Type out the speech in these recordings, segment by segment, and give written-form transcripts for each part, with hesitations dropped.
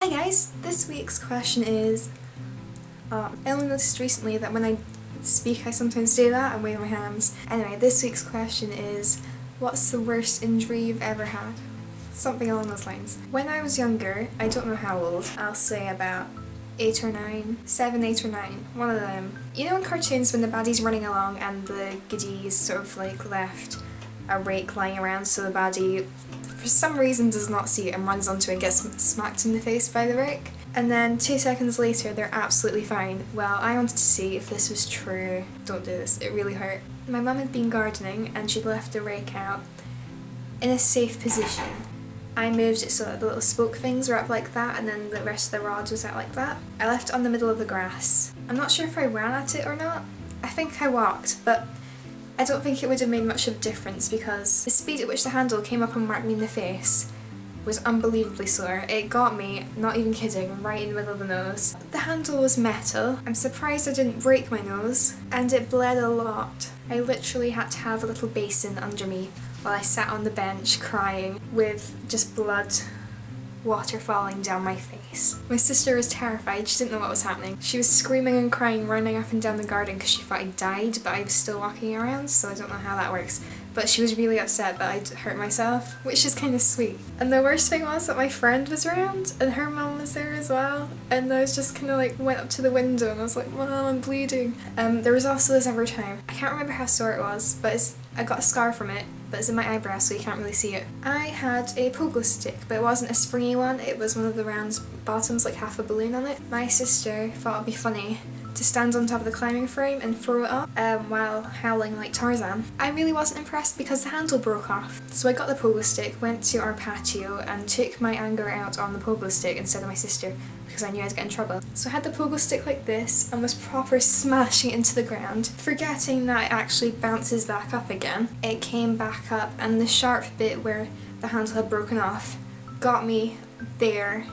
Hi guys, this week's question is, I only noticed recently that when I speak I sometimes do that and wave my hands. Anyway, this week's question is, what's the worst injury you've ever had? Something along those lines. When I was younger, I don't know how old, I'll say about 8 or 9, 7, 8 or 9, one of them. You know in cartoons when the baddie's running along and the goodies sort of like left a rake lying around so the baddie for some reason does not see it and runs onto it and gets smacked in the face by the rake. And then 2 seconds later they're absolutely fine. Well, I wanted to see if this was true. Don't do this, it really hurt. My mum had been gardening and she'd left the rake out in a safe position. I moved it so that the little spoke things were up like that and then the rest of the rod was out like that. I left it on the middle of the grass. I'm not sure if I ran at it or not. I think I walked, but I don't think it would have made much of a difference because the speed at which the handle came up and marked me in the face was unbelievably sore. It got me, not even kidding, right in the middle of the nose. The handle was metal. I'm surprised I didn't break my nose, and it bled a lot. I literally had to have a little basin under me while I sat on the bench crying with just blood water falling down my face. My sister was terrified, she didn't know what was happening. She was screaming and crying, running up and down the garden because she thought I died, but I was still walking around, so I don't know how that works. But she was really upset that I'd hurt myself, which is kind of sweet. And the worst thing was that my friend was around, and her mum was there as well, and I was just kind of like went up to the window and I was like, Mum, I'm bleeding. There was also this other time, I can't remember how sore it was, but I got a scar from it, but it's in my eyebrow so you can't really see it. I had a pogo stick, but it wasn't a springy one, it was one of the round bottoms, like half a balloon on it. My sister thought it'd be funny to stand on top of the climbing frame and throw it up while howling like Tarzan. I really wasn't impressed because the handle broke off. So I got the pogo stick, went to our patio and took my anger out on the pogo stick instead of my sister because I knew I'd get in trouble. So I had the pogo stick like this and was proper smashing it into the ground, forgetting that it actually bounces back up again. It came back up and the sharp bit where the handle had broken off got me there.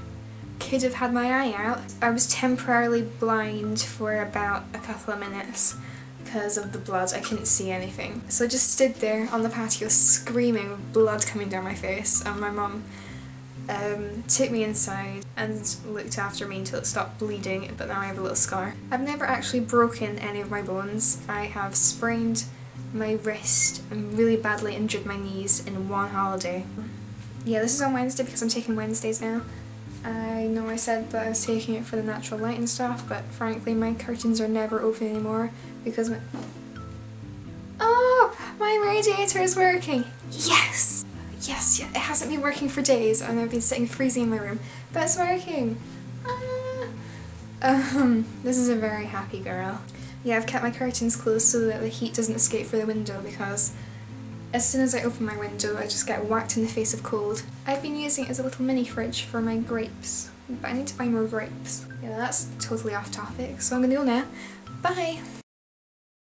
Could have had my eye out. I was temporarily blind for about a couple of minutes because of the blood. I couldn't see anything. So I just stood there on the patio screaming with blood coming down my face, and my mum took me inside and looked after me until it stopped bleeding, but now I have a little scar. I've never actually broken any of my bones. I have sprained my wrist and really badly injured my knees in one holiday. Yeah, this is on Wednesday because I'm taking Wednesdays now. I know I said that I was taking it for the natural light and stuff, but frankly my curtains are never open anymore because my radiator is working! Yes! Yes, yeah, it hasn't been working for days and I've been sitting freezing in my room, but it's working! This is a very happy girl. Yeah, I've kept my curtains closed so that the heat doesn't escape through the window because as soon as I open my window, I just get whacked in the face of cold. I've been using it as a little mini fridge for my grapes, but I need to buy more grapes. Yeah, that's totally off topic, so I'm gonna go now. Bye!